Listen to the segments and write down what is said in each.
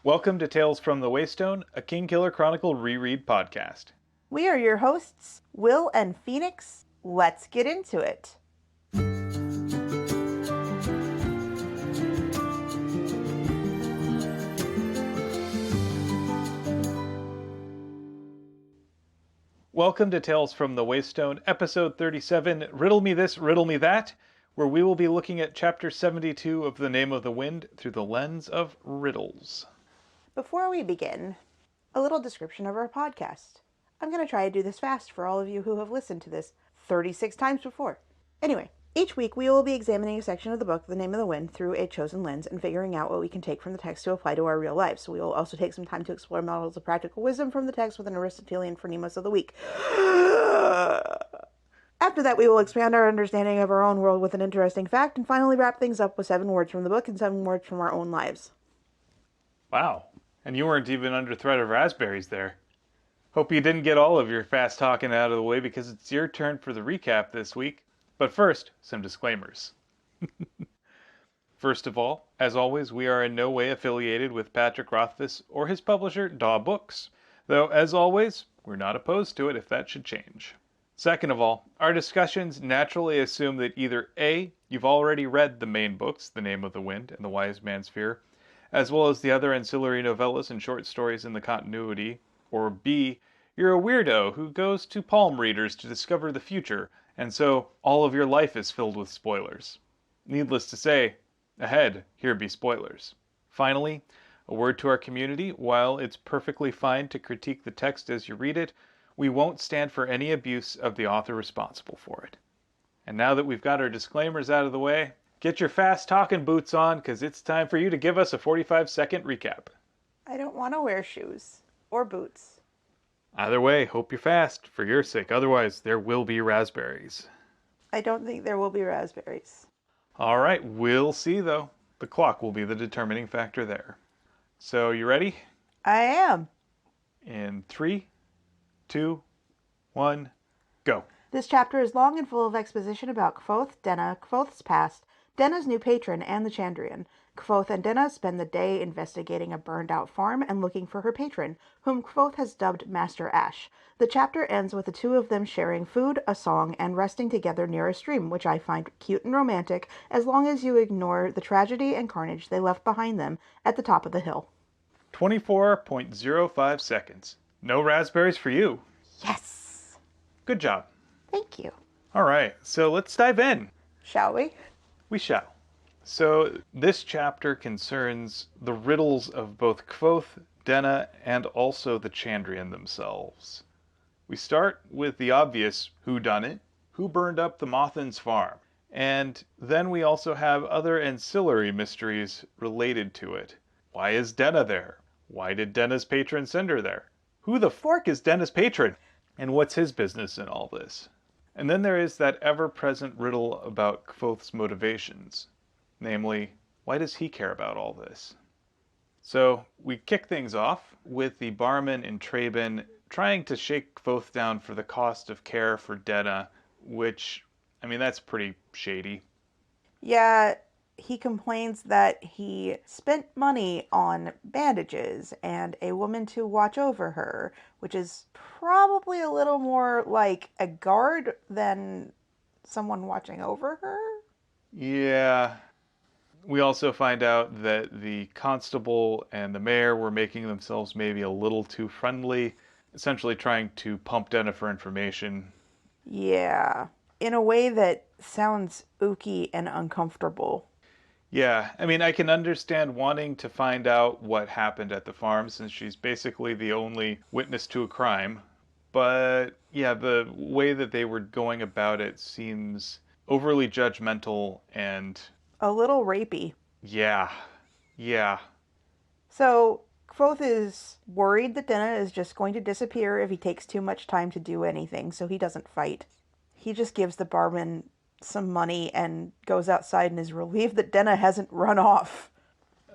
Welcome to Tales from the Waystone, a Kingkiller Chronicle reread podcast. We are your hosts, Will and Phoenix. Let's get into it. Welcome to Tales from the Waystone, episode 37, Riddle Me This, Riddle Me That, where we will be looking at chapter 72 of The Name of the Wind through the lens of riddles. Before we begin, a little description of our podcast. I'm going to try to do this fast for all of you who have listened to this 36 times before. Anyway, each week we will be examining a section of the book, The Name of the Wind, through a chosen lens and figuring out what we can take from the text to apply to our real lives. We will also take some time to explore models of practical wisdom from the text with an Aristotelian phronimos of the week. After that, we will expand our understanding of our own world with an interesting fact, and finally wrap things up with 7 words from the book and 7 words from our own lives. Wow, and you weren't even under threat of raspberries there. Hope you didn't get all of your fast talking out of the way because it's your turn for the recap this week. But first, some disclaimers. First of all, as always, we are in no way affiliated with Patrick Rothfuss or his publisher, Daw Books. Though, as always, we're not opposed to it if that should change. Second of all, our discussions naturally assume that either A, you've already read the main books, The Name of the Wind and The Wise Man's Fear, as well as the other ancillary novellas and short stories in the continuity, or B, you're a weirdo who goes to palm readers to discover the future, and so all of your life is filled with spoilers. Needless to say, ahead, here be spoilers. Finally, a word to our community: while it's perfectly fine to critique the text as you read it, we won't stand for any abuse of the author responsible for it. And now that we've got our disclaimers out of the way, get your fast talking boots on, because it's time for you to give us a 45-second recap. I don't want to wear shoes. Or boots. Either way, hope you're fast, for your sake. Otherwise, there will be raspberries. I don't think there will be raspberries. All right, we'll see, though. The clock will be the determining factor there. So, you ready? I am. In 3, 2, 1, go. This chapter is long and full of exposition about Kvothe, Denna, Kvothe's past, Denna's new patron, and the Chandrian. Kvothe and Denna spend the day investigating a burned-out farm and looking for her patron, whom Kvothe has dubbed Master Ash. The chapter ends with the two of them sharing food, a song, and resting together near a stream, which I find cute and romantic, as long as you ignore the tragedy and carnage they left behind them at the top of the hill. 24.05 seconds. No raspberries for you. Yes! Good job. Thank you. All right, so let's dive in. Shall we? We shall. So this chapter concerns the riddles of both Kvothe, Denna, and also the Chandrian themselves. We start with the obvious whodunit, who burned up the Mothin's farm? And then we also have other ancillary mysteries related to it. Why is Denna there? Why did Denna's patron send her there? Who the fork is Denna's patron? And what's his business in all this? And then there is that ever-present riddle about Kvothe's motivations. Namely, why does he care about all this? So we kick things off with the barman in Traben trying to shake Kvothe down for the cost of care for Denna, which, I mean, that's pretty shady. Yeah, he complains that he spent money on bandages and a woman to watch over her, which is probably a little more like a guard than someone watching over her. Yeah. We also find out that the constable and the mayor were making themselves maybe a little too friendly, essentially trying to pump Denna for information. Yeah, in a way that sounds ooky and uncomfortable. Yeah, I mean, I can understand wanting to find out what happened at the farm since she's basically the only witness to a crime. But yeah, the way that they were going about it seems overly judgmental and A little rapey. yeah. So, Kvothe is worried that Denna is just going to disappear if he takes too much time to do anything, so he doesn't fight. He just gives the barman some money and goes outside and is relieved that Denna hasn't run off.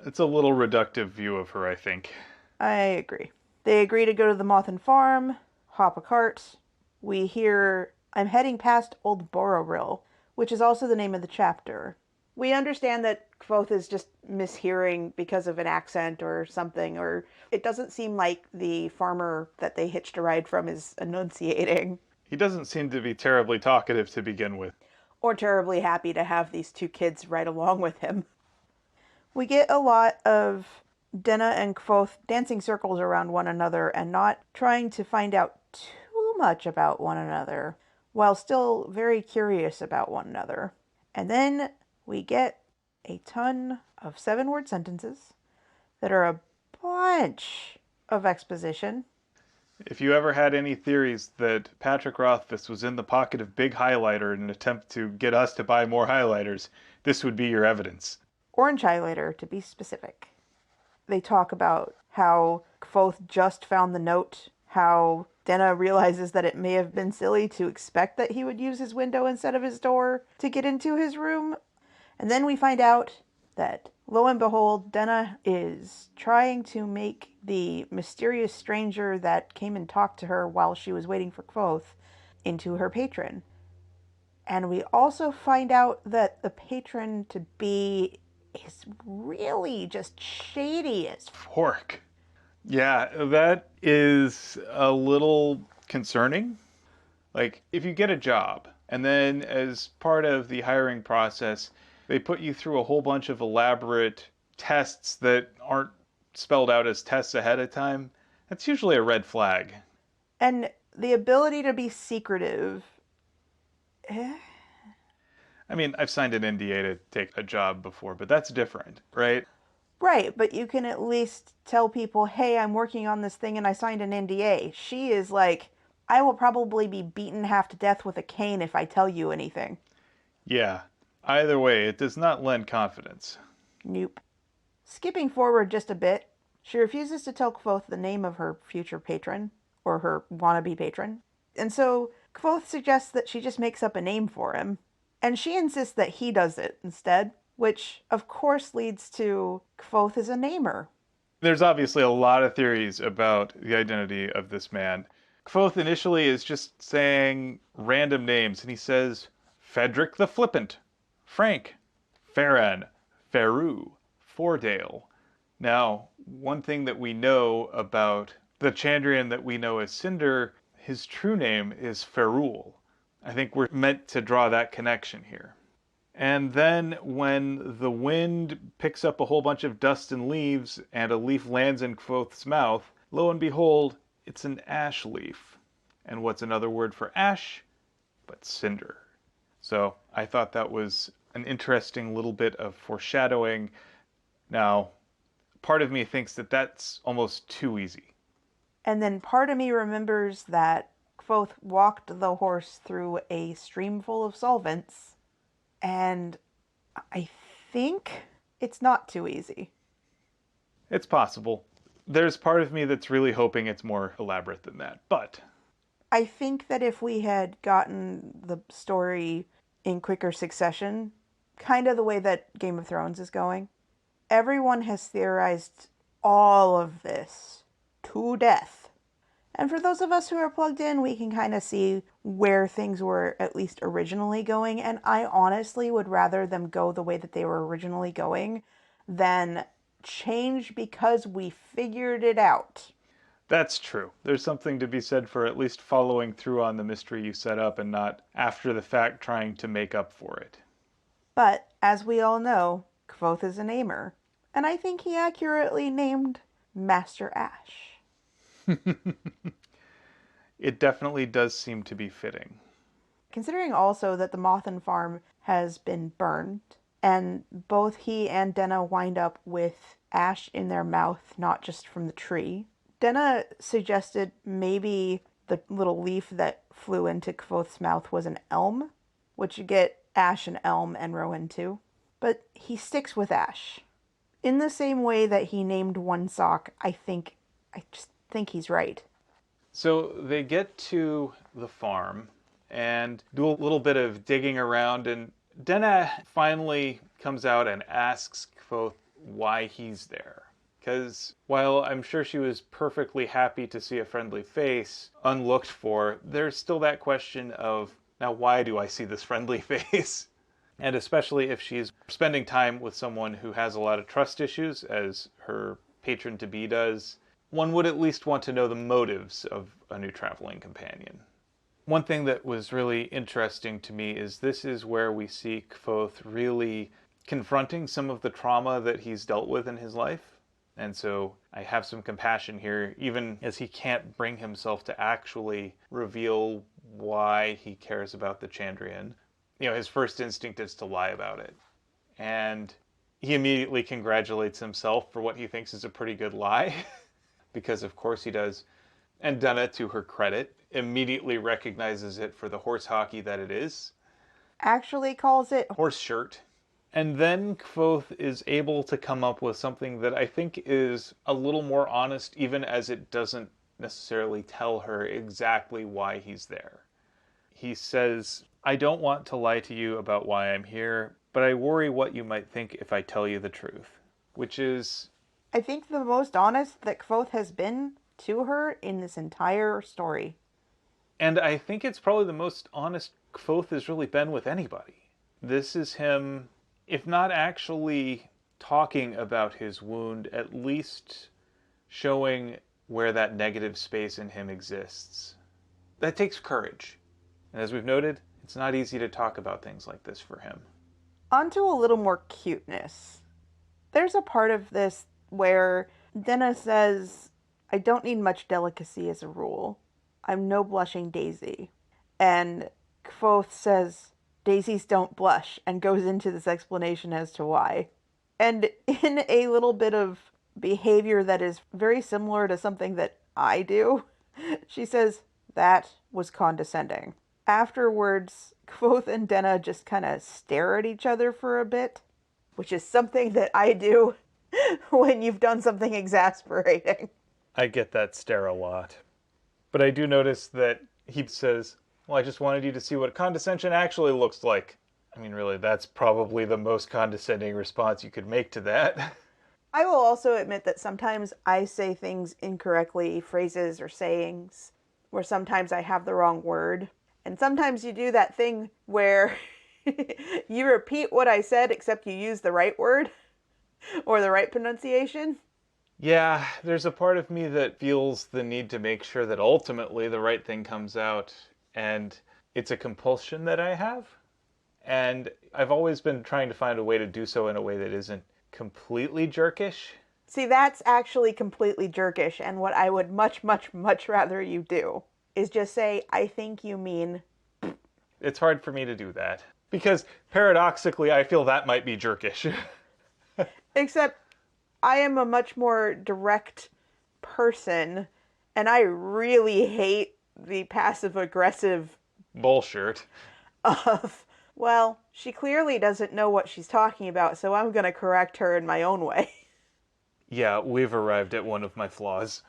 It's a little reductive view of her, I think. I agree. They agree to go to the Mothin farm, hop a cart. We hear, I'm heading past Old Bororill, which is also the name of the chapter. We understand that Kvothe is just mishearing because of an accent or something, or it doesn't seem like the farmer that they hitched a ride from is enunciating. He doesn't seem to be terribly talkative to begin with. Or terribly happy to have these two kids right along with him. We get a lot of Denna and Kvothe dancing circles around one another and not trying to find out too much about one another, while still very curious about one another. And then we get a ton of 7-word sentences that are a bunch of exposition. If you ever had any theories that Patrick Rothfuss was in the pocket of Big Highlighter in an attempt to get us to buy more highlighters, this would be your evidence. Orange highlighter, to be specific. They talk about how Kvothe just found the note, how Denna realizes that it may have been silly to expect that he would use his window instead of his door to get into his room. And then we find out that, lo and behold, Denna is trying to make the mysterious stranger that came and talked to her while she was waiting for Kvothe into her patron. And we also find out that the patron to be is really just shady as Fork. Yeah, that is a little concerning. Like, if you get a job, and then as part of the hiring process, they put you through a whole bunch of elaborate tests that aren't spelled out as tests ahead of time, that's usually a red flag. And the ability to be secretive. I mean, I've signed an NDA to take a job before, but that's different, right? Right, but you can at least tell people, hey, I'm working on this thing and I signed an NDA. She is like, I will probably be beaten half to death with a cane if I tell you anything. Yeah. Either way, it does not lend confidence. Nope. Skipping forward just a bit, she refuses to tell Kvothe the name of her future patron, or her wannabe patron. And so Kvothe suggests that she just makes up a name for him. And she insists that he does it instead, which of course leads to Kvothe as a namer. There's obviously a lot of theories about the identity of this man. Kvothe initially is just saying random names, and he says Frederick the Flippant, Frank, Farran, Faru, Fordale. Now, one thing that we know about the Chandrian that we know as Cinder, his true name is Ferul. I think we're meant to draw that connection here. And then when the wind picks up a whole bunch of dust and leaves and a leaf lands in Kvothe's mouth, lo and behold, it's an ash leaf. And what's another word for ash? But cinder. So I thought that was an interesting little bit of foreshadowing. Now, part of me thinks that that's almost too easy. And then part of me remembers that Kvothe walked the horse through a stream full of solvents, and I think it's not too easy. It's possible. There's part of me that's really hoping it's more elaborate than that, but I think that if we had gotten the story in quicker succession, kind of the way that Game of Thrones is going, everyone has theorized all of this to death. And for those of us who are plugged in, we can kind of see where things were at least originally going. And I honestly would rather them go the way that they were originally going than change because we figured it out. that's true. There's something to be said for at least following through on the mystery you set up and not after the fact trying to make up for it. But as we all know, Kvothe is a namer. And I think he accurately named Master Ash. It definitely does seem to be fitting. Considering also that the Mothin farm has been burned, and both he and Denna wind up with ash in their mouth, not just from the tree. Denna suggested maybe the little leaf that flew into Kvothe's mouth was an elm, which you get ash and elm and Rowan too. But he sticks with ash. In the same way that he named one sock, I just think he's right. So they get to the farm and do a little bit of digging around, and Denna finally comes out and asks Kvothe why he's there. Because while I'm sure she was perfectly happy to see a friendly face unlooked for, there's still that question of, now why do I see this friendly face? And especially if she's spending time with someone who has a lot of trust issues, as her patron-to-be does, one would at least want to know the motives of a new traveling companion. One thing that was really interesting to me is this is where we see Kvothe really confronting some of the trauma that he's dealt with in his life. And so I have some compassion here, even as he can't bring himself to actually reveal why he cares about the Chandrian. His first instinct is to lie about it. And he immediately congratulates himself for what he thinks is a pretty good lie, because of course he does. And Denna, to her credit, immediately recognizes it for the horse hockey that it is. Actually calls it horse shirt. And then Kvothe is able to come up with something that I think is a little more honest, even as it doesn't necessarily tell her exactly why he's there. He says, I don't want to lie to you about why I'm here, but I worry what you might think if I tell you the truth. Which is, I think, the most honest that Kvothe has been to her in this entire story. And I think it's probably the most honest Kvothe has really been with anybody. This is him, if not actually talking about his wound, at least showing where that negative space in him exists. That takes courage. And as we've noted, it's not easy to talk about things like this for him. On to a little more cuteness. There's a part of this where Denna says, I don't need much delicacy as a rule. I'm no blushing daisy. And Kvothe says, daisies don't blush, and goes into this explanation as to why. And in a little bit of behavior that is very similar to something that I do, she says, that was condescending. Afterwards, Kvothe and Denna just kind of stare at each other for a bit, which is something that I do when you've done something exasperating. I get that stare a lot. But I do notice that he says, well, I just wanted you to see what condescension actually looks like. I mean, really, that's probably the most condescending response you could make to that. I will also admit that sometimes I say things incorrectly, phrases or sayings, where sometimes I have the wrong word. And sometimes you do that thing where you repeat what I said except you use the right word or the right pronunciation. Yeah, there's a part of me that feels the need to make sure that ultimately the right thing comes out, and it's a compulsion that I have. And I've always been trying to find a way to do so in a way that isn't completely jerkish. See, that's actually completely jerkish, and what I would much, much, much rather you do is just say, I think you mean... It's hard for me to do that, because paradoxically I feel that might be jerkish. Except I am a much more direct person, and I really hate the passive-aggressive bullshit of, well, she clearly doesn't know what she's talking about, so I'm going to correct her in my own way. Yeah, we've arrived at one of my flaws.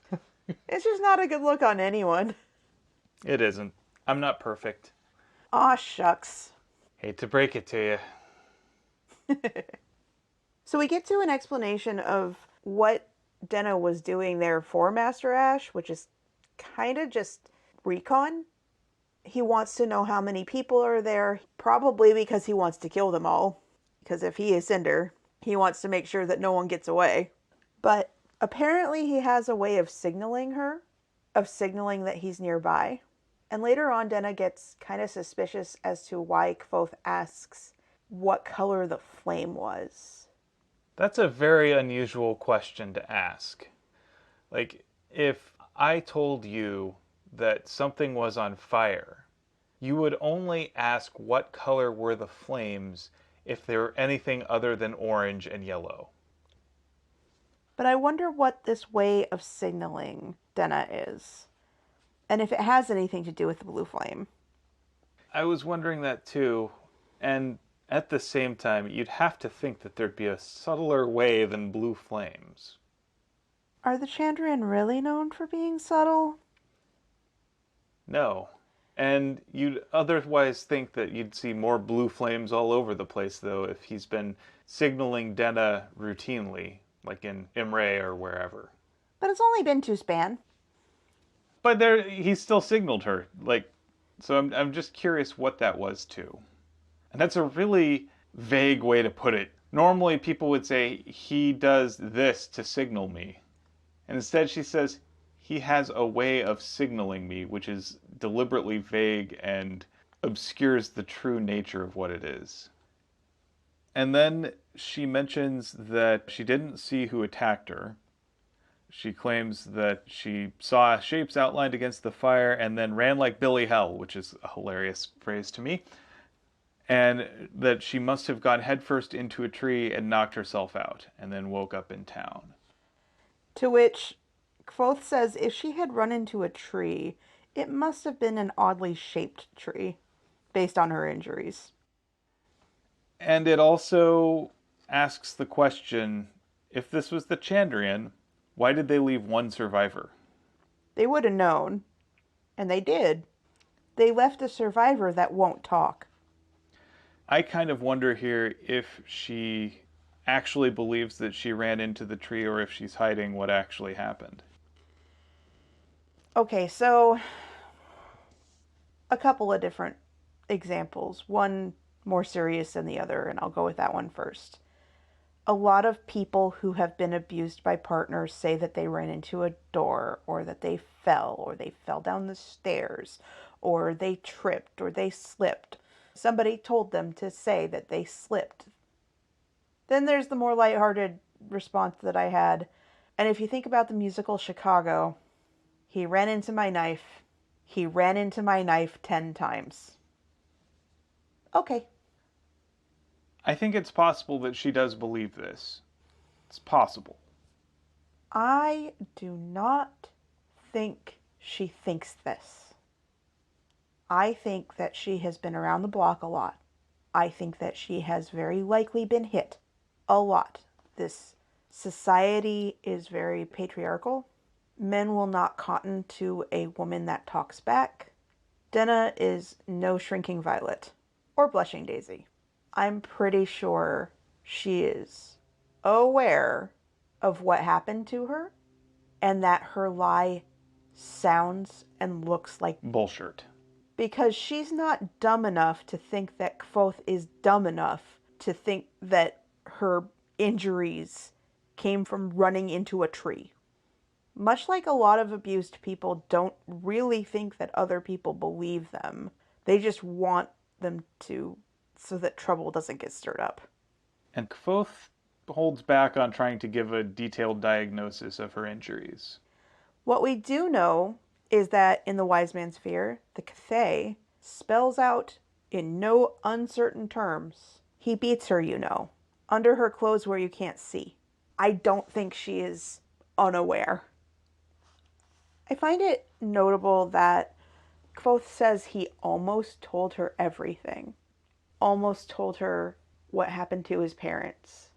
It's just not a good look on anyone. It isn't. I'm not perfect. Aw, shucks. Hate to break it to you. So we get to an explanation of what Denna was doing there for Master Ash, which is kind of just recon. He wants to know how many people are there, probably because he wants to kill them all. Because if he is Cinder, he wants to make sure that no one gets away. But apparently he has a way of signaling her, of signaling that he's nearby. And later on, Denna gets kind of suspicious as to why Kvothe asks what color the flame was. That's a very unusual question to ask. Like, if I told you that something was on fire, you would only ask what color were the flames if they were anything other than orange and yellow. But I wonder what this way of signaling Denna is. And if it has anything to do with the blue flame. I was wondering that too. And at the same time, you'd have to think that there'd be a subtler way than blue flames. Are the Chandrian really known for being subtle? No. And you'd otherwise think that you'd see more blue flames all over the place, though, if he's been signaling Denna routinely, like in Imre or wherever. But it's only been 2 span. But there, he still signaled her. So I'm just curious what that was too. And that's a really vague way to put it. Normally, people would say, he does this to signal me. And instead, she says, he has a way of signaling me, which is deliberately vague and obscures the true nature of what it is. And then she mentions that she didn't see who attacked her. She claims that she saw shapes outlined against the fire and then ran like Billy Hell, which is a hilarious phrase to me, and that she must have gone headfirst into a tree and knocked herself out, and then woke up in town. To which Kvothe says if she had run into a tree, it must have been an oddly shaped tree, based on her injuries. And it also asks the question, if this was the Chandrian, why did they leave one survivor? They would have known. And they did. They left a survivor that won't talk. I kind of wonder here if she actually believes that she ran into the tree or if she's hiding what actually happened. Okay, so a couple of different examples. One more serious than the other, and I'll go with that one first. A lot of people who have been abused by partners say that they ran into a door, or that they fell down the stairs, or they tripped, or they slipped. Somebody told them to say that they slipped. Then there's the more lighthearted response that I had. And if you think about the musical Chicago, he ran into my knife. He ran into my knife 10 times. Okay. I think it's possible that she does believe this. It's possible. I do not think she thinks this. I think that she has been around the block a lot. I think that she has very likely been hit a lot. This society is very patriarchal. Men will not cotton to a woman that talks back. Denna is no shrinking violet or blushing daisy. I'm pretty sure she is aware of what happened to her and that her lie sounds and looks like bullshit. Because she's not dumb enough to think that Kvothe is dumb enough to think that her injuries came from running into a tree. Much like a lot of abused people don't really think that other people believe them. They just want them to, so that trouble doesn't get stirred up. And Kvothe holds back on trying to give a detailed diagnosis of her injuries. What we do know is that in the Wise Man's Fear, the Cathay spells out in no uncertain terms, he beats her, you know, under her clothes where you can't see. I don't think she is unaware. I find it notable that Kvothe says he almost told her everything. Almost told her what happened to his parents.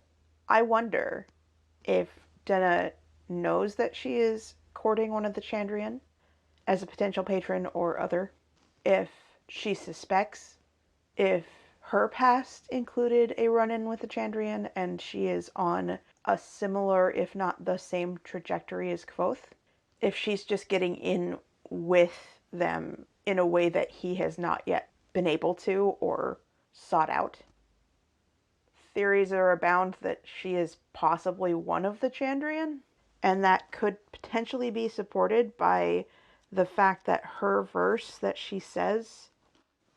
I wonder if Denna knows that she is courting one of the Chandrian as a potential patron or other. If she suspects, if her past included a run-in with the Chandrian and she is on a similar, if not the same trajectory as Kvothe. If she's just getting in with them in a way that he has not yet been able to or sought out. Theories are abound that she is possibly one of the Chandrian, and that could potentially be supported by the fact that her verse that she says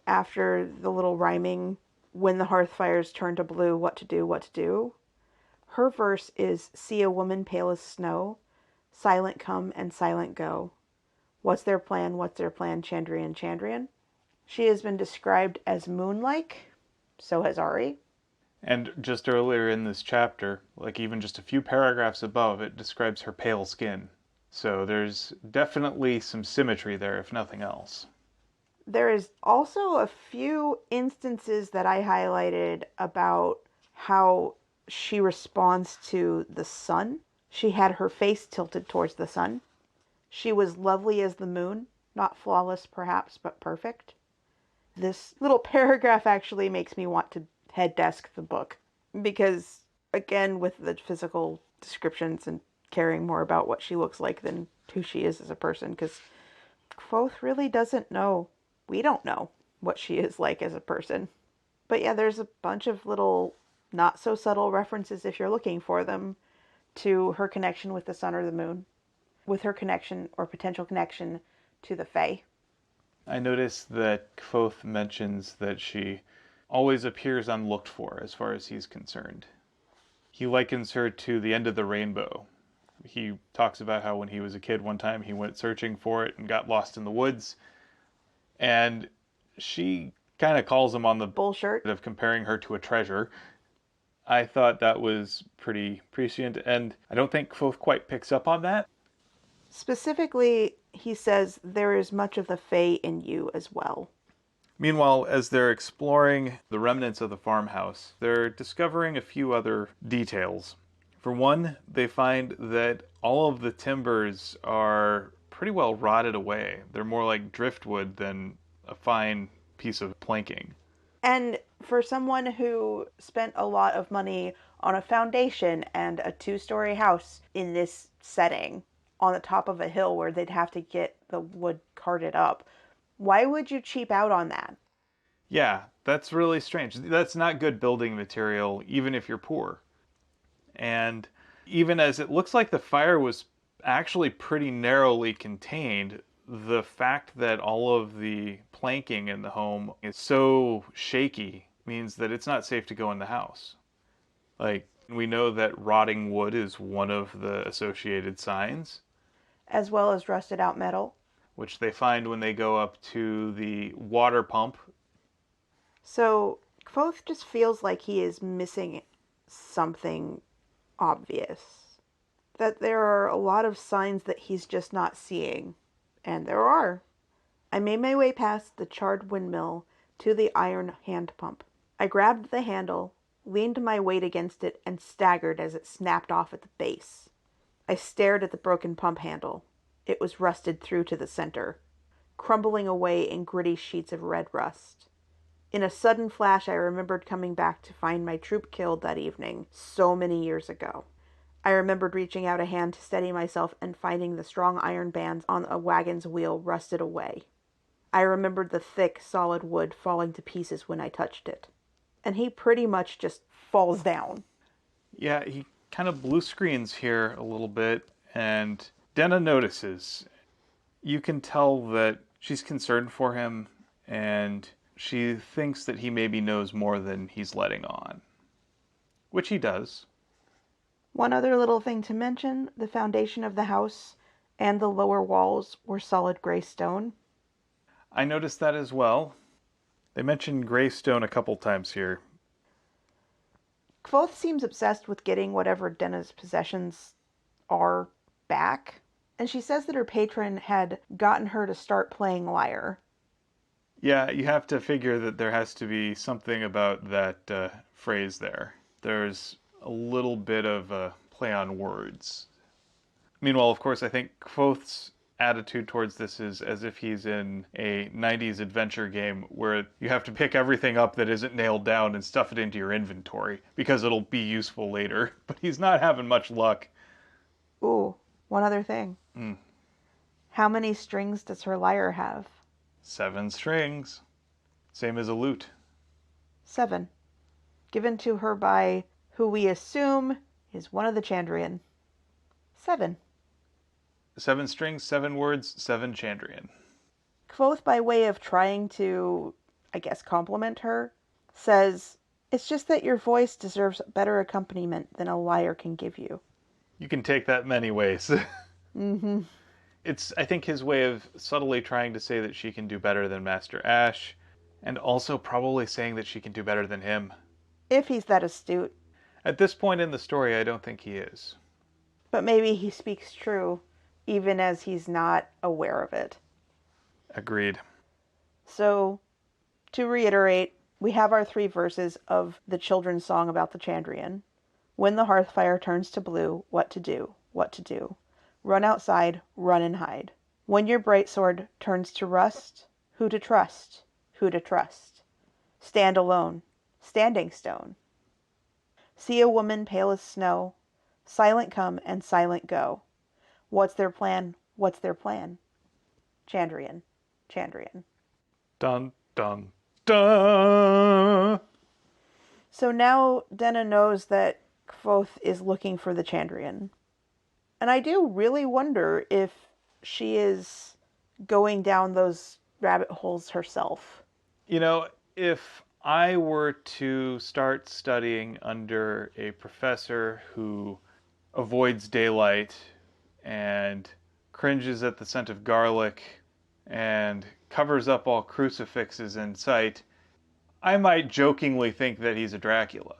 after the little rhyming, when the hearth fires turn to blue, what to do, what to do. Her verse is, see a woman pale as snow, silent come and silent go. What's their plan, Chandrian, Chandrian? She has been described as moon-like, so has Ari. And just earlier in this chapter, like even just a few paragraphs above, it describes her pale skin. So there's definitely some symmetry there, if nothing else. There is also a few instances that I highlighted about how she responds to the sun. She had her face tilted towards the sun. She was lovely as the moon, not flawless perhaps, but perfect. This little paragraph actually makes me want to head desk the book because, again, with the physical descriptions and caring more about what she looks like than who she is as a person, because Kvothe really doesn't know. We don't know what she is like as a person. But yeah, there's a bunch of little not so subtle references if you're looking for them to her connection with the sun or the moon, with her connection or potential connection to the Fae. I noticed that Kvothe mentions that she always appears unlooked for as far as he's concerned. He likens her to the end of the rainbow. He talks about how when he was a kid one time he went searching for it and got lost in the woods, and she kind of calls him on the Bullshit. of comparing her to a treasure. I thought that was pretty prescient, and I don't think Kvothe quite picks up on that. Specifically, he says there is much of the Fae in you as well. Meanwhile, as they're exploring the remnants of the farmhouse, they're discovering a few other details. For one, they find that all of the timbers are pretty well rotted away. They're more like driftwood than a fine piece of planking. And for someone who spent a lot of money on a foundation and a 2-story house in this setting on the top of a hill where they'd have to get the wood carted up, why would you cheap out on that? Yeah, that's really strange. That's not good building material, even if you're poor. And even as it looks like the fire was actually pretty narrowly contained, the fact that all of the planking in the home is so shaky means that it's not safe to go in the house. Like, we know that rotting wood is one of the associated signs, As well as rusted out metal. which they find when they go up to the water pump. So Kvothe just feels like he is missing something obvious. That there are a lot of signs that he's just not seeing. And there are. I made my way past the charred windmill to the iron hand pump. I grabbed the handle, leaned my weight against it, and staggered as it snapped off at the base. I stared at the broken pump handle. It was rusted through to the center, crumbling away in gritty sheets of red rust. In a sudden flash, I remembered coming back to find my troop killed that evening, so many years ago. I remembered reaching out a hand to steady myself and finding the strong iron bands on a wagon's wheel rusted away. I remembered the thick, solid wood falling to pieces when I touched it. And he pretty much just falls down. Yeah, he kind of blue screens here a little bit, and Denna notices. You can tell that she's concerned for him, and she thinks that he maybe knows more than he's letting on, which he does. One other little thing to mention, the foundation of the house and the lower walls were solid gray stone. I noticed that as well. They mention Greystone a couple times here. Kvothe seems obsessed with getting whatever Denna's possessions are back, and she says that her patron had gotten her to start playing lyre. Yeah, you have to figure that there has to be something about that phrase there. There's a little bit of a play on words. Meanwhile, of course, I think Kvothe's attitude towards this is as if he's in a 90s adventure game where you have to pick everything up that isn't nailed down and stuff it into your inventory because it'll be useful later. But he's not having much luck. Ooh, one other thing. Mm. How many strings does her lyre have? 7 strings. Same as a lute. 7. Given to her by who we assume is one of the Chandrian. 7. 7 strings, 7 words, 7 Chandrian. Kvothe, by way of trying to, I guess, compliment her, says, "It's just that your voice deserves better accompaniment than a lyre can give you." You can take that many ways. Mm-hmm. It's, I think, his way of subtly trying to say that she can do better than Master Ash, and also probably saying that she can do better than him. If he's that astute. At this point in the story, I don't think he is. But maybe he speaks true, even as he's not aware of it. Agreed. So, to reiterate, we have our 3 verses of the children's song about the Chandrian. When the hearth fire turns to blue, what to do, what to do. Run outside, run and hide. When your bright sword turns to rust, who to trust, who to trust. Stand alone, standing stone. See a woman pale as snow, silent come and silent go. What's their plan, what's their plan? Chandrian, Chandrian. Dun, dun, dun! So now Denna knows that Kvothe is looking for the Chandrian. And I do really wonder if she is going down those rabbit holes herself. You know, if I were to start studying under a professor who avoids daylight and cringes at the scent of garlic and covers up all crucifixes in sight, I might jokingly think that he's a Dracula.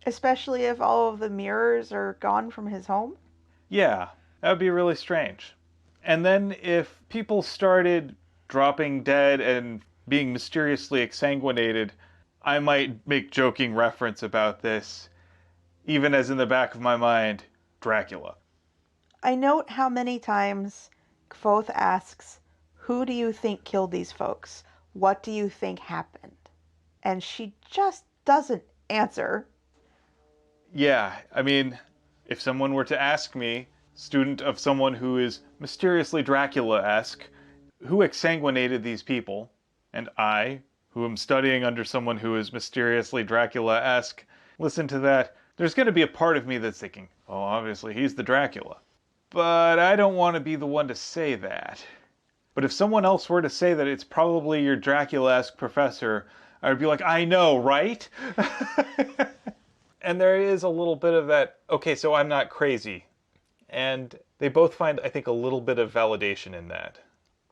Especially if all of the mirrors are gone from his home. Yeah, that would be really strange. And then if people started dropping dead and being mysteriously exsanguinated, I might make joking reference about this, even as in the back of my mind, Dracula. I note how many times Kvothe asks, "Who do you think killed these folks? What do you think happened?" And she just doesn't answer. Yeah, I mean, if someone were to ask me, student of someone who is mysteriously Dracula-esque, who exsanguinated these people, and I, who am studying under someone who is mysteriously Dracula-esque, listen to that, there's going to be a part of me that's thinking, oh, obviously he's the Dracula. But I don't want to be the one to say that. But if someone else were to say that it's probably your Dracula-esque professor, I would be like, I know, right? And there is a little bit of that, okay, so I'm not crazy. And they both find, I think, a little bit of validation in that.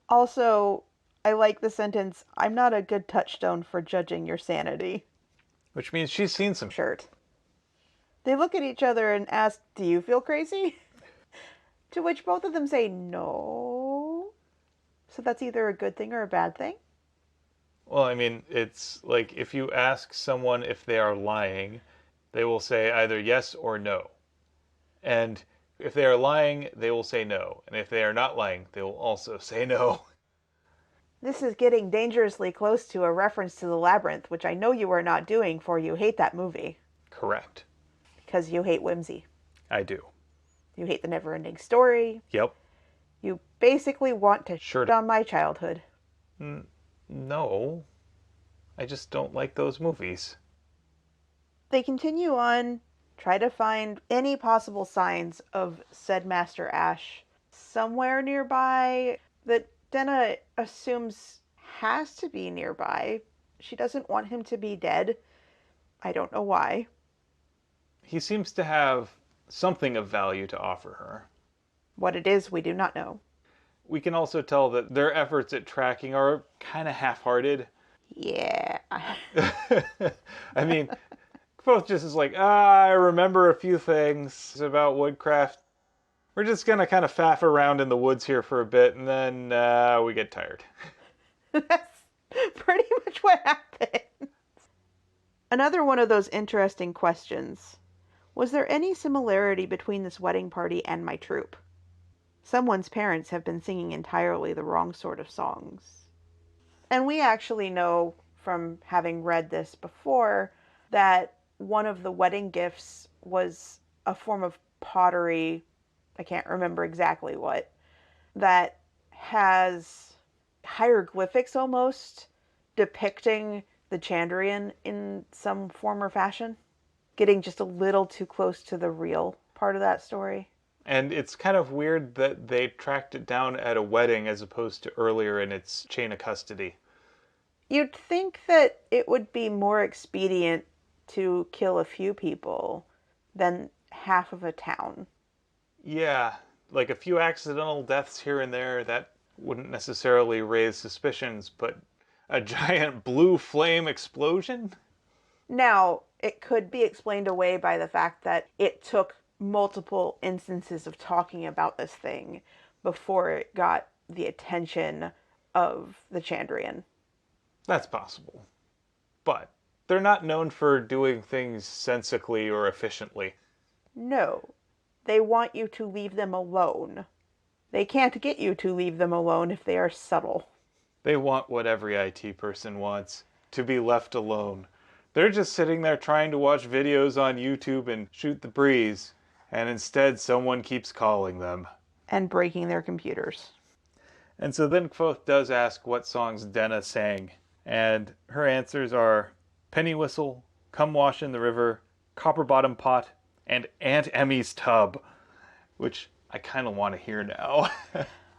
Also, I like the sentence, "I'm not a good touchstone for judging your sanity." Which means she's seen some Shirt. They look at each other and ask, "Do you feel crazy?" To which both of them say no. So that's either a good thing or a bad thing? Well, I mean, it's like if you ask someone if they are lying, they will say either yes or no. And if they are lying, they will say no. And if they are not lying, they will also say no. This is getting dangerously close to a reference to The Labyrinth, which I know you are not doing, for you hate that movie. Correct. Because you hate whimsy. I do. You hate the never-ending story. Yep. You basically want to Sure. shit on my childhood. No. I just don't like those movies. They continue on, try to find any possible signs of said Master Ash somewhere nearby that Denna assumes has to be nearby. She doesn't want him to be dead. I don't know why. He seems to have something of value to offer her. What it is, we do not know. We can also tell that their efforts at tracking are kind of half-hearted. Yeah. I mean, both just is like, I remember a few things about woodcraft. We're just going to kind of faff around in the woods here for a bit, and then we get tired. That's pretty much what happened. Another one of those interesting questions. Was there any similarity between this wedding party and my troupe? Someone's parents have been singing entirely the wrong sort of songs. And we actually know from having read this before that one of the wedding gifts was a form of pottery, I can't remember exactly what, that has hieroglyphics almost depicting the Chandrian in some form or fashion. Getting just a little too close to the real part of that story. And it's kind of weird that they tracked it down at a wedding as opposed to earlier in its chain of custody. You'd think that it would be more expedient to kill a few people than half of a town. Yeah, like a few accidental deaths here and there, that wouldn't necessarily raise suspicions, but a giant blue flame explosion? Now, it could be explained away by the fact that it took multiple instances of talking about this thing before it got the attention of the Chandrian. That's possible. But they're not known for doing things sensically or efficiently. No, they want you to leave them alone. They can't get you to leave them alone if they are subtle. They want what every IT person wants, to be left alone. They're just sitting there trying to watch videos on YouTube and shoot the breeze, and instead someone keeps calling them. And breaking their computers. And so then Kvothe does ask what songs Denna sang, and her answers are Penny Whistle, Come Wash in the River, Copper Bottom Pot, and Aunt Emmy's Tub, which I kind of want to hear now.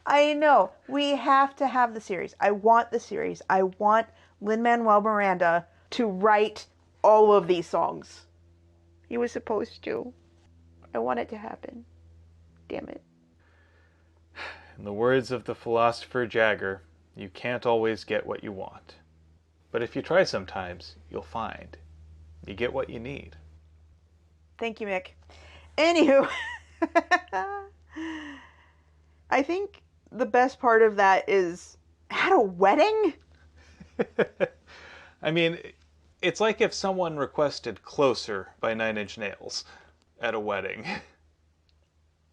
I know. We have to have the series. I want the series. I want Lin-Manuel Miranda to write all of these songs. He was supposed to. I want it to happen. Damn it. In the words of the philosopher Jagger, you can't always get what you want. But if you try sometimes, you'll find you get what you need. Thank you, Mick. Anywho, I think the best part of that is at a wedding? I mean, it's like if someone requested Closer by Nine Inch Nails at a wedding.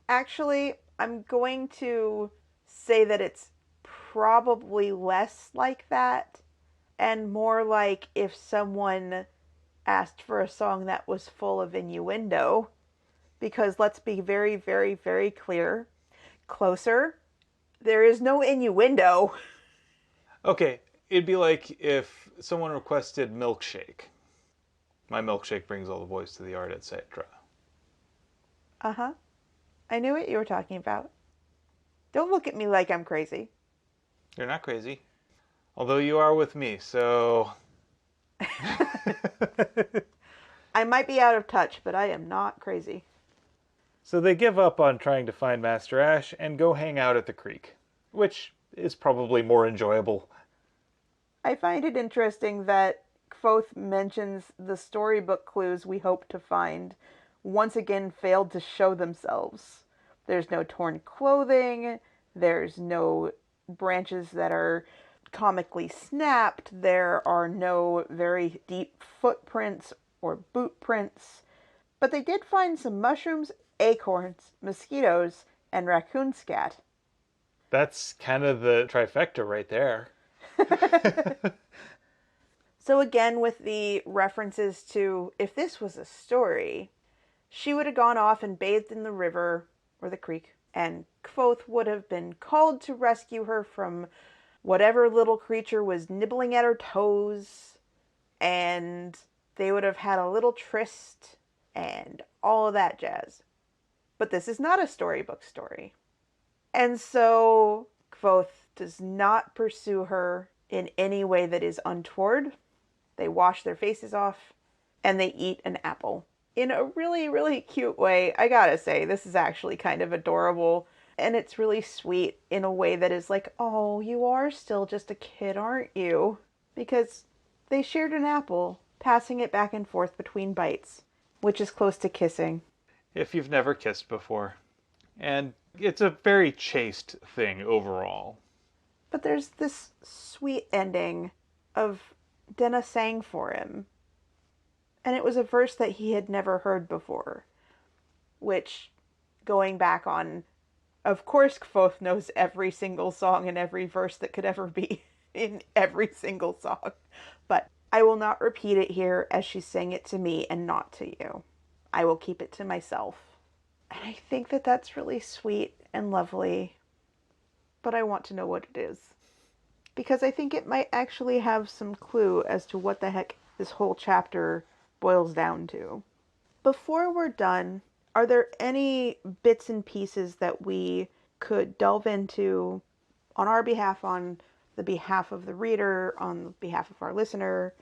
Actually, I'm going to say that it's probably less like that and more like if someone asked for a song that was full of innuendo. Because let's be very, very, very clear. Closer, there is no innuendo. Okay, it'd be like if someone requested Milkshake. My milkshake brings all the boys to the yard, etc. Uh-huh. I knew what you were talking about. Don't look at me like I'm crazy. You're not crazy. Although you are with me, so... I might be out of touch, but I am not crazy. So they give up on trying to find Master Ash and go hang out at the creek, which is probably more enjoyable. I find it interesting that Kvothe mentions the storybook clues we hope to find once again failed to show themselves. There's no torn clothing, there's no branches that are comically snapped, there are no very deep footprints or boot prints, but they did find some mushrooms, acorns, mosquitoes, and raccoon scat. That's kind of the trifecta right there. So again, with the references to if this was a story, she would have gone off and bathed in the river or the creek, and Kvothe would have been called to rescue her from whatever little creature was nibbling at her toes, and they would have had a little tryst and all of that jazz. But this is not a storybook story. And so Kvothe does not pursue her in any way that is untoward. They wash their faces off and they eat an apple in a really, really cute way. I gotta say, this is actually kind of adorable. And it's really sweet in a way that is like, oh, you are still just a kid, aren't you? Because they shared an apple, passing it back and forth between bites, which is close to kissing. If you've never kissed before. And it's a very chaste thing overall. But there's this sweet ending of Denna sang for him. And it was a verse that he had never heard before. Which, going back on, of course Kvothe knows every single song and every verse that could ever be in every single song. But I will not repeat it here as she sang it to me and not to you. I will keep it to myself. And I think that that's really sweet and lovely. But I want to know what it is. Because I think it might actually have some clue as to what the heck this whole chapter boils down to. Before we're done, are there any bits and pieces that we could delve into on our behalf, on the behalf of the reader, on behalf of our listener,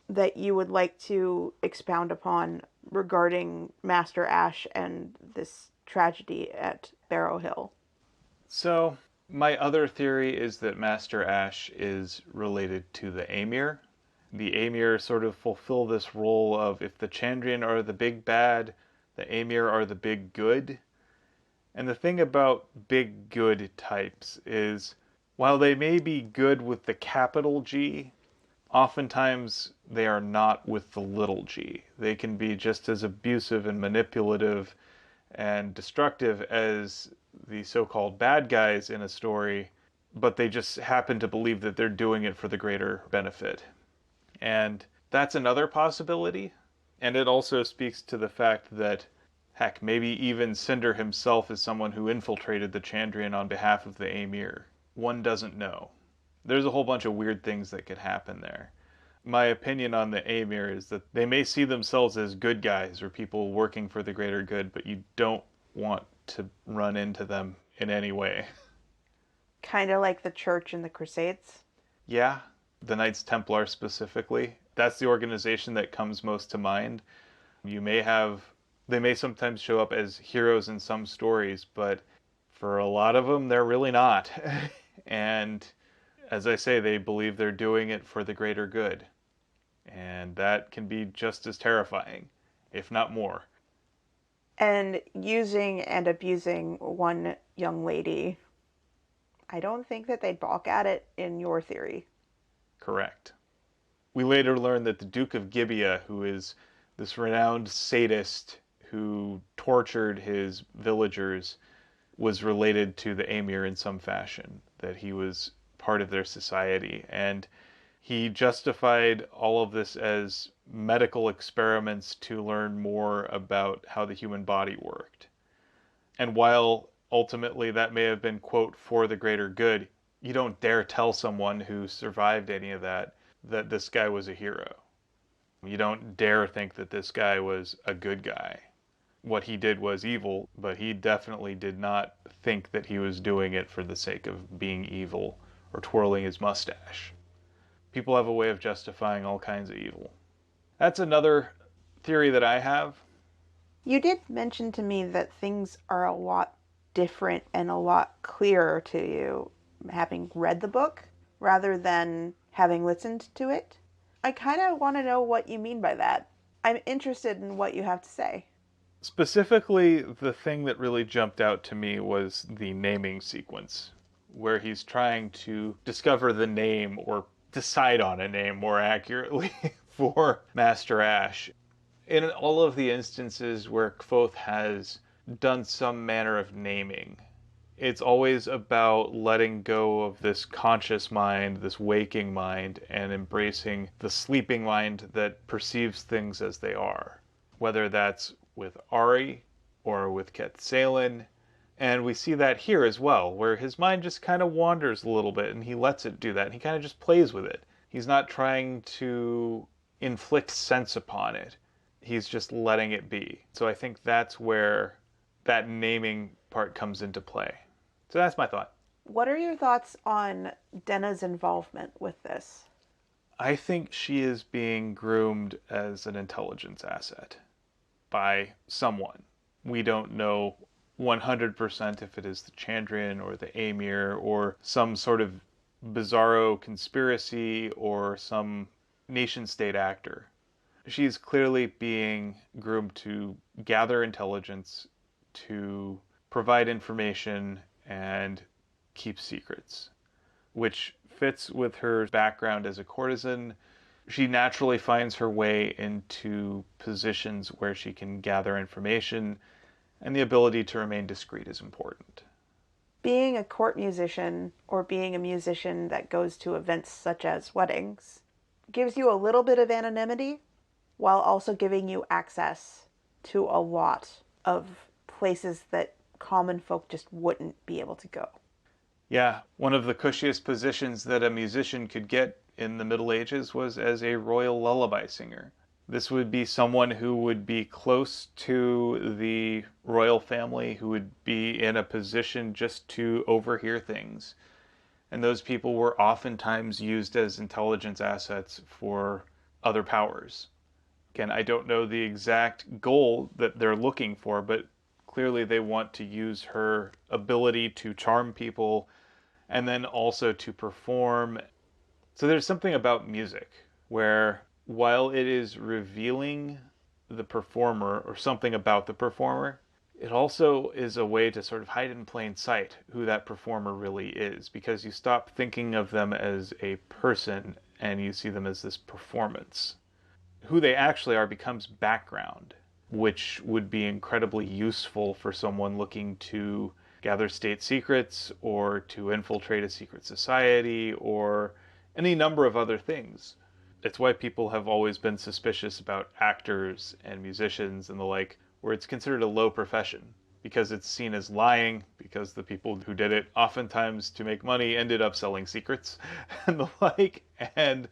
that you would like to expound upon regarding Master Ash and this tragedy at Barrow Hill? So, my other theory is that Master Ash is related to the Aemir. The Aemir sort of fulfill this role of if the Chandrian are the big bad, the Aemir are the big good. And the thing about big good types is, while they may be good with the capital G, oftentimes they are not with the little g. They can be just as abusive and manipulative and destructive as the so-called bad guys in a story, but they just happen to believe that they're doing it for the greater benefit. And that's another possibility. And it also speaks to the fact that, heck, maybe even Cinder himself is someone who infiltrated the Chandrian on behalf of the Aemir. One doesn't know. There's a whole bunch of weird things that could happen there. My opinion on the Amir is that they may see themselves as good guys or people working for the greater good, but you don't want to run into them in any way. Kind of like the church in the Crusades. Yeah, the Knights Templar specifically. That's the organization that comes most to mind. You may have, they may sometimes show up as heroes in some stories, but for a lot of them, they're really not. And as I say, they believe they're doing it for the greater good. And that can be just as terrifying, if not more. And using and abusing one young lady, I don't think that they'd balk at it in your theory. Correct. We later learn that the Duke of Gibeah, who is this renowned sadist who tortured his villagers, was related to the Amir in some fashion, that he was part of their society. And he justified all of this as medical experiments to learn more about how the human body worked. And while ultimately that may have been, quote, for the greater good, you don't dare tell someone who survived any of that that this guy was a hero. You don't dare think that this guy was a good guy. What he did was evil, but he definitely did not think that he was doing it for the sake of being evil or twirling his mustache. People have a way of justifying all kinds of evil. That's another theory that I have. You did mention to me that things are a lot different and a lot clearer to you having read the book rather than having listened to it. I kind of want to know what you mean by that. I'm interested in what you have to say. Specifically, the thing that really jumped out to me was the naming sequence, where he's trying to discover the name or decide on a name more accurately for Master Ash. In all of the instances where Kvothe has done some manner of naming, it's always about letting go of this conscious mind, this waking mind, and embracing the sleeping mind that perceives things as they are. Whether that's with Ari or with Quetzalin. And we see that here as well, where his mind just kind of wanders a little bit and he lets it do that. And he kind of just plays with it. He's not trying to inflict sense upon it. He's just letting it be. So I think that's where that naming part comes into play. So that's my thought. What are your thoughts on Denna's involvement with this? I think she is being groomed as an intelligence asset by someone. We don't know 100% if it is the Chandrian or the Amir or some sort of bizarro conspiracy or some nation state actor. She's clearly being groomed to gather intelligence, to provide information, and keep secrets, which fits with her background as a courtesan. She naturally finds her way into positions where she can gather information, and the ability to remain discreet is important. Being a court musician or being a musician that goes to events such as weddings gives you a little bit of anonymity while also giving you access to a lot of places that common folk just wouldn't be able to go. Yeah, one of the cushiest positions that a musician could get in the Middle Ages was as a royal lullaby singer. This would be someone who would be close to the royal family, who would be in a position just to overhear things. And those people were oftentimes used as intelligence assets for other powers. Again, I don't know the exact goal that they're looking for, but clearly they want to use her ability to charm people and then also to perform. So there's something about music where while it is revealing the performer or something about the performer, it also is a way to sort of hide in plain sight who that performer really is, because you stop thinking of them as a person and you see them as this performance. Who they actually are becomes background, which would be incredibly useful for someone looking to gather state secrets or to infiltrate a secret society or any number of other things. It's why people have always been suspicious about actors and musicians and the like, where it's considered a low profession because it's seen as lying, because the people who did it, oftentimes to make money, ended up selling secrets and the like. And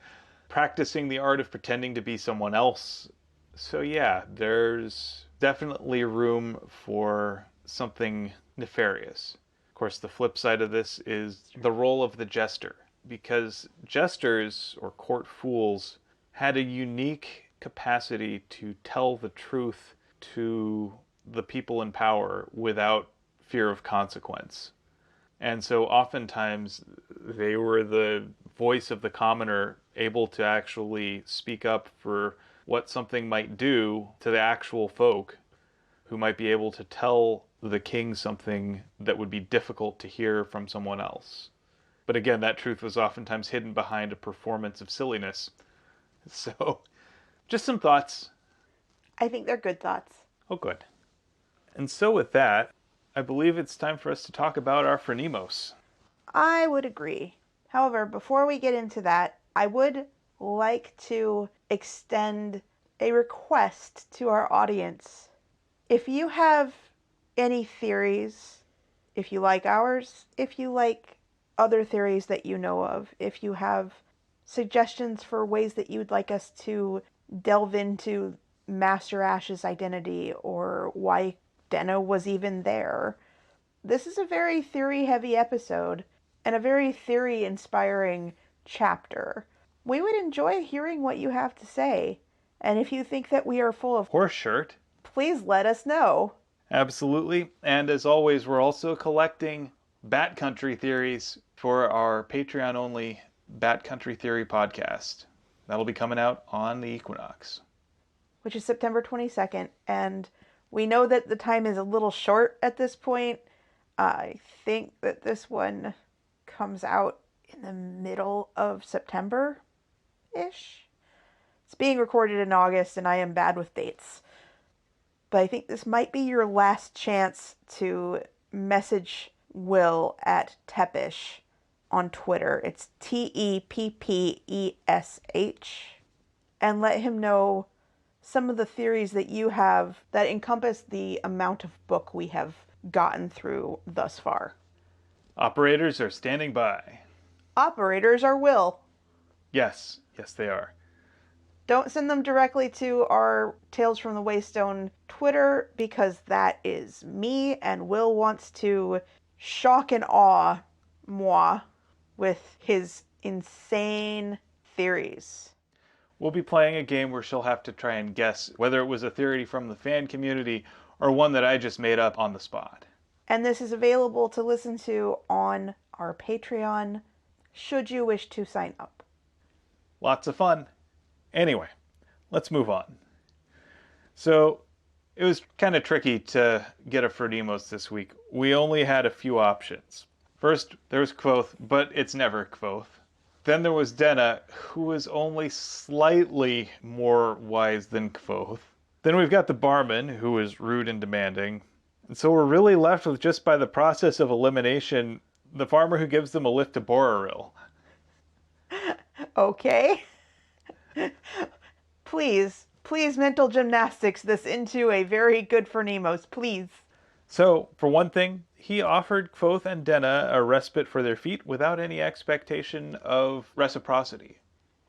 practicing the art of pretending to be someone else. So yeah, there's definitely room for something nefarious. Of course, the flip side of this is the role of the jester, because jesters, or court fools, had a unique capacity to tell the truth to the people in power without fear of consequence. And so oftentimes they were the voice of the commoner, able to actually speak up for what something might do to the actual folk, who might be able to tell the king something that would be difficult to hear from someone else. But again, that truth was oftentimes hidden behind a performance of silliness. So, just some thoughts. I think they're good thoughts. Oh, good. And so with that, I believe it's time for us to talk about our phronimos. I would agree. However, before we get into that, I would like to extend a request to our audience. If you have any theories, if you like ours, if you like other theories that you know of, if you have suggestions for ways that you'd like us to delve into Master Ash's identity or why Denna was even there. This is a very theory-heavy episode and a very theory-inspiring chapter. We would enjoy hearing what you have to say. And if you think that we are full of Horse shirt. please let us know. Absolutely. And as always, we're also collecting Bat Country theories for our Patreon-only Bat Country Theory podcast. That'll be coming out on the equinox, which is September 22nd. And we know that the time is a little short at this point. I think that this one comes out in the middle of September-ish. It's being recorded in August, and I am bad with dates. But I think this might be your last chance to message Will at Teppish on Twitter. It's TEPPESH. And let him know some of the theories that you have that encompass the amount of book we have gotten through thus far. Operators are standing by. Operators are Will. Yes, they are. Don't send them directly to our Tales from the Waystone Twitter, because that is me, and Will wants to shock and awe moi with his insane theories. We'll be playing a game where she'll have to try and guess whether it was a theory from the fan community or one that I just made up on the spot. And this is available to listen to on our Patreon, should you wish to sign up. Lots of fun. Anyway, let's move on. So, it was kind of tricky to get a Phronimos this week. We only had a few options. First, there was Kvothe, but it's never Kvothe. Then there was Denna, who was only slightly more wise than Kvothe. Then we've got the barman, who is rude and demanding. And so we're really left with, just by the process of elimination, the farmer who gives them a lift to Boraril. Okay. Please mental gymnastics this into a very good Phronimos, please. So, for one thing, he offered Kvothe and Denna a respite for their feet without any expectation of reciprocity.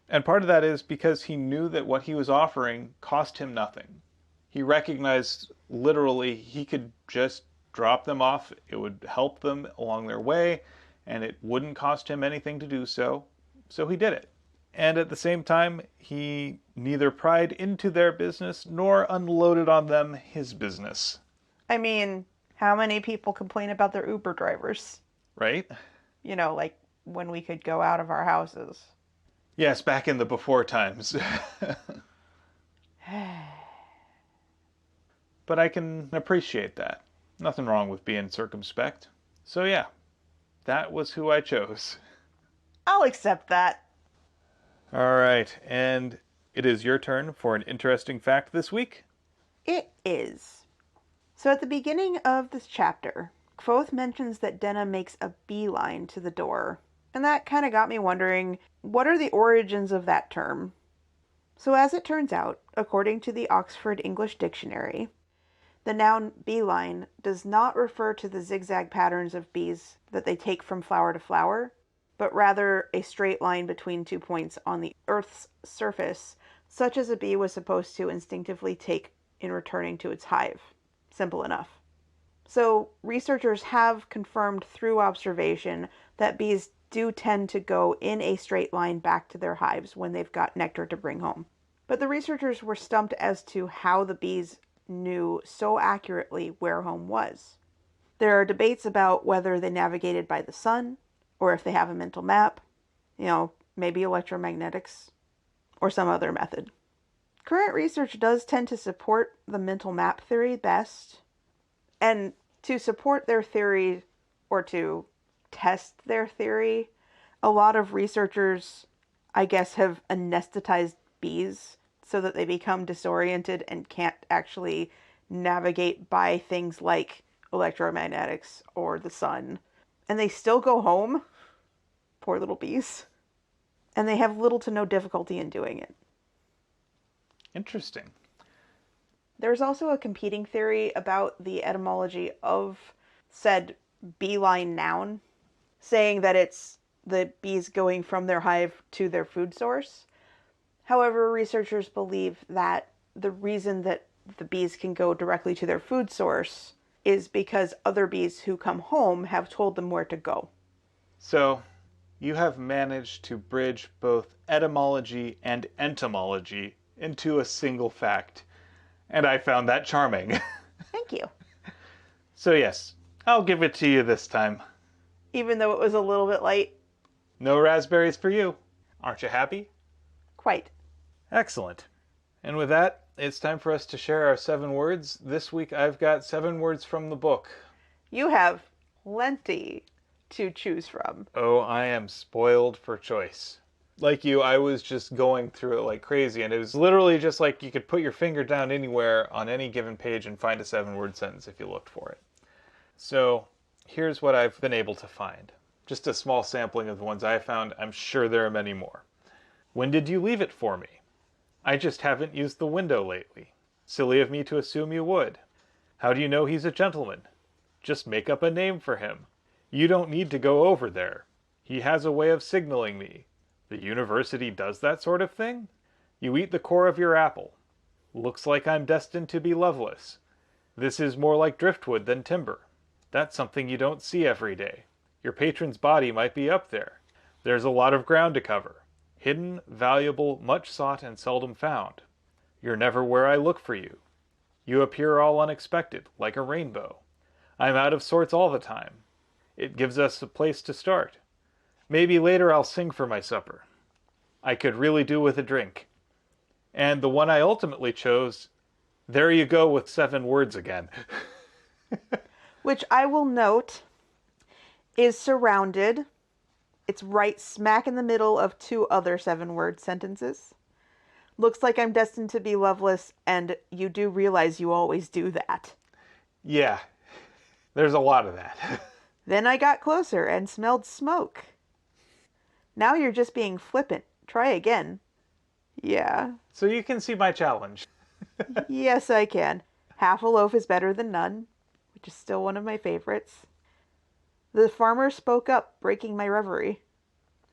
And part of that is because he knew that what he was offering cost him nothing. He recognized, literally, he could just drop them off, it would help them along their way, and it wouldn't cost him anything to do so. So he did it. And at the same time, he neither pried into their business nor unloaded on them his business. I mean, how many people complain about their Uber drivers? Right? You know, like when we could go out of our houses. Yes, back in the before times. But I can appreciate that. Nothing wrong with being circumspect. So yeah, that was who I chose. I'll accept that. All right, and it is your turn for an interesting fact this week. It is. So at the beginning of this chapter, Kvothe mentions that Denna makes a beeline to the door. And that kind of got me wondering, what are the origins of that term? So as it turns out, according to the Oxford English Dictionary, the noun beeline does not refer to the zigzag patterns of bees that they take from flower to flower, but rather a straight line between 2 points on the Earth's surface, such as a bee was supposed to instinctively take in returning to its hive. Simple enough. So, researchers have confirmed through observation that bees do tend to go in a straight line back to their hives when they've got nectar to bring home. But the researchers were stumped as to how the bees knew so accurately where home was. There are debates about whether they navigated by the sun, or if they have a mental map, maybe electromagnetics, or some other method. Current research does tend to support the mental map theory best, and to support their theory, or to test their theory, a lot of researchers, I guess, have anesthetized bees so that they become disoriented and can't actually navigate by things like electromagnetics or the sun. And they still go home. Poor little bees. And they have little to no difficulty in doing it. Interesting. There's also a competing theory about the etymology of said beeline noun, saying that it's the bees going from their hive to their food source. However, researchers believe that the reason that the bees can go directly to their food source is because other bees who come home have told them where to go. So, you have managed to bridge both etymology and entomology into a single fact. And I found that charming. Thank you. So yes, I'll give it to you this time. Even though it was a little bit late. No raspberries for you. Aren't you happy? Quite. Excellent. And with that, it's time for us to share our 7 words. This week I've got 7 words from the book. You have plenty to choose from. Oh, I am spoiled for choice. Like you, I was just going through it like crazy, and it was literally just like you could put your finger down anywhere on any given page and find a 7-word sentence if you looked for it. So here's what I've been able to find. Just a small sampling of the ones I found. I'm sure there are many more. When did you leave it for me? I just haven't used the window lately. Silly of me to assume you would. How do you know he's a gentleman? Just make up a name for him. You don't need to go over there. He has a way of signaling me. The university does that sort of thing? You eat the core of your apple. Looks like I'm destined to be loveless. This is more like driftwood than timber. That's something you don't see every day. Your patron's body might be up there. There's a lot of ground to cover. Hidden, valuable, much sought, and seldom found. You're never where I look for you. You appear all unexpected, like a rainbow. I'm out of sorts all the time. It gives us a place to start. Maybe later I'll sing for my supper. I could really do with a drink. And the one I ultimately chose, there you go with 7 words again. Which I will note is surrounded. It's right smack in the middle of 2 other 7-word sentences. Looks like I'm destined to be loveless, and you do realize you always do that. Yeah, there's a lot of that. Then I got closer and smelled smoke. Now you're just being flippant. Try again. Yeah. So you can see my challenge. Yes, I can. Half a loaf is better than none, which is still one of my favorites. The farmer spoke up, breaking my reverie.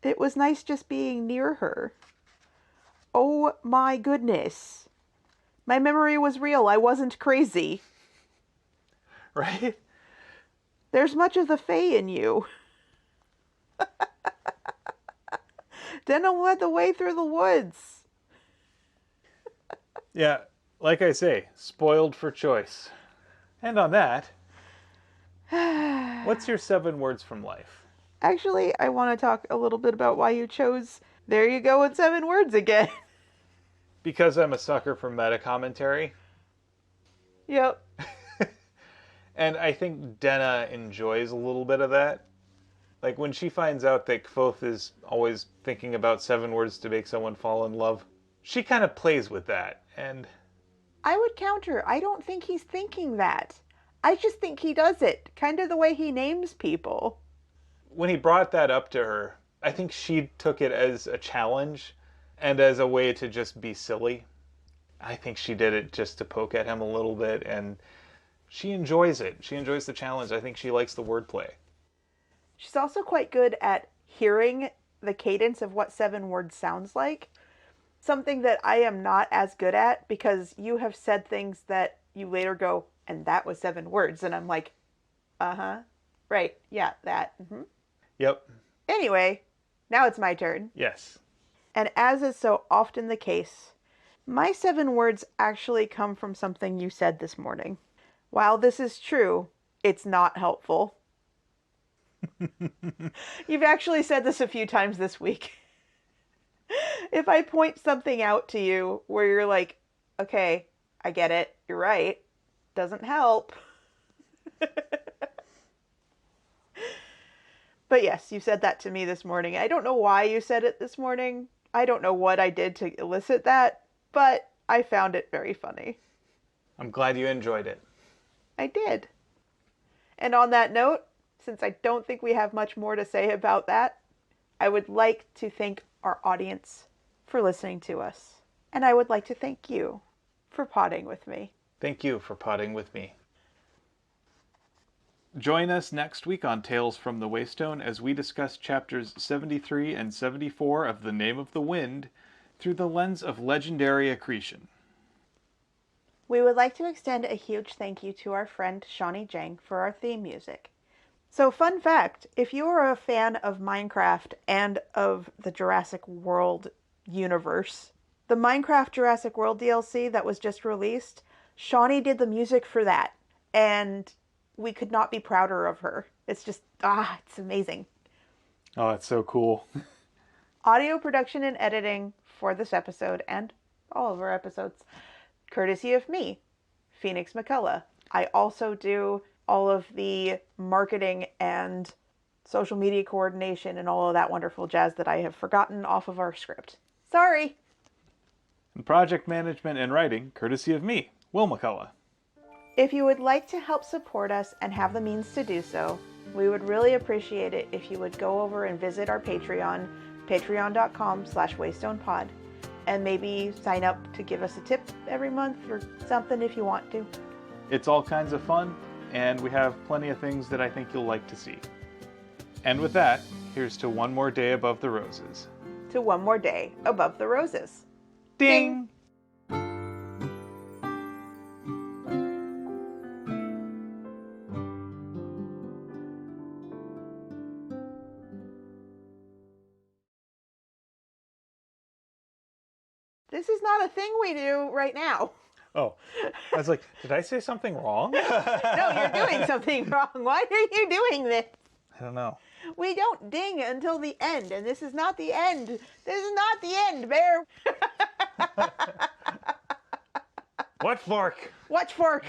It was nice just being near her. Oh my goodness. My memory was real. I wasn't crazy. Right? There's much of the Fae in you. Denna led the way through the woods. Yeah, like I say, spoiled for choice. And on that, what's your 7 words from life? Actually, I want to talk a little bit about why you chose There You Go with 7 words again. Because I'm a sucker for meta commentary. Yep. And I think Denna enjoys a little bit of that. Like when she finds out that Kvothe is always thinking about 7 words to make someone fall in love, she kind of plays with that. And I would counter. I don't think he's thinking that. I just think he does it. Kind of the way he names people. when he brought that up to her, I think she took it as a challenge and as a way to just be silly. I think she did it just to poke at him a little bit, and she enjoys it. She enjoys the challenge. I think she likes the wordplay. She's also quite good at hearing the cadence of what 7 words sounds like. Something that I am not as good at, because you have said things that you later go, and that was 7 words. And I'm like, uh-huh. Right. Yeah, that. Mm-hmm. Yep. Anyway, now it's my turn. Yes. And as is so often the case, my 7 words actually come from something you said this morning. While this is true, it's not helpful. You've actually said this a few times this week. If I point something out to you where you're like, okay, I get it, you're right, doesn't help. But yes, you said that to me this morning. I don't know why you said it this morning. I don't know what I did to elicit that, but I found it very funny. I'm glad you enjoyed it. I did. And on that note, since I don't think we have much more to say about that, I would like to thank our audience for listening to us. And I would like to thank you for potting with me. Thank you for potting with me. Join us next week on Tales from the Waystone as we discuss chapters 73 and 74 of The Name of the Wind through the lens of legendary accretion. We would like to extend a huge thank you to our friend Shawnee Jang for our theme music. So, fun fact, if you are a fan of Minecraft and of the Jurassic World universe, the Minecraft Jurassic World DLC that was just released, Shawnee did the music for that. And we could not be prouder of her. It's just, it's amazing. Oh, that's so cool. Audio production and editing for this episode and all of our episodes, courtesy of me, Phoenix McCullough. I also do all of the marketing and social media coordination and all of that wonderful jazz that I have forgotten off of our script. Sorry. And project management and writing, courtesy of me, Will McCullough. If you would like to help support us and have the means to do so, we would really appreciate it if you would go over and visit our Patreon, patreon.com/waystonepod, and maybe sign up to give us a tip every month or something if you want to. It's all kinds of fun, and we have plenty of things that I think you'll like to see. And with that, here's to one more day above the roses. To one more day above the roses. Ding! This is not a thing we do right now. Oh, I was like, did I say something wrong? No, you're doing something wrong. Why are you doing this? I don't know. We don't ding until the end, and this is not the end. This is not the end, Bear. What fork? What fork?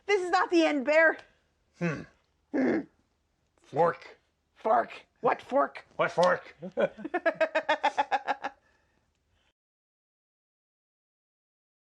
This is not the end, Bear. Fork. Fork. What fork? What fork?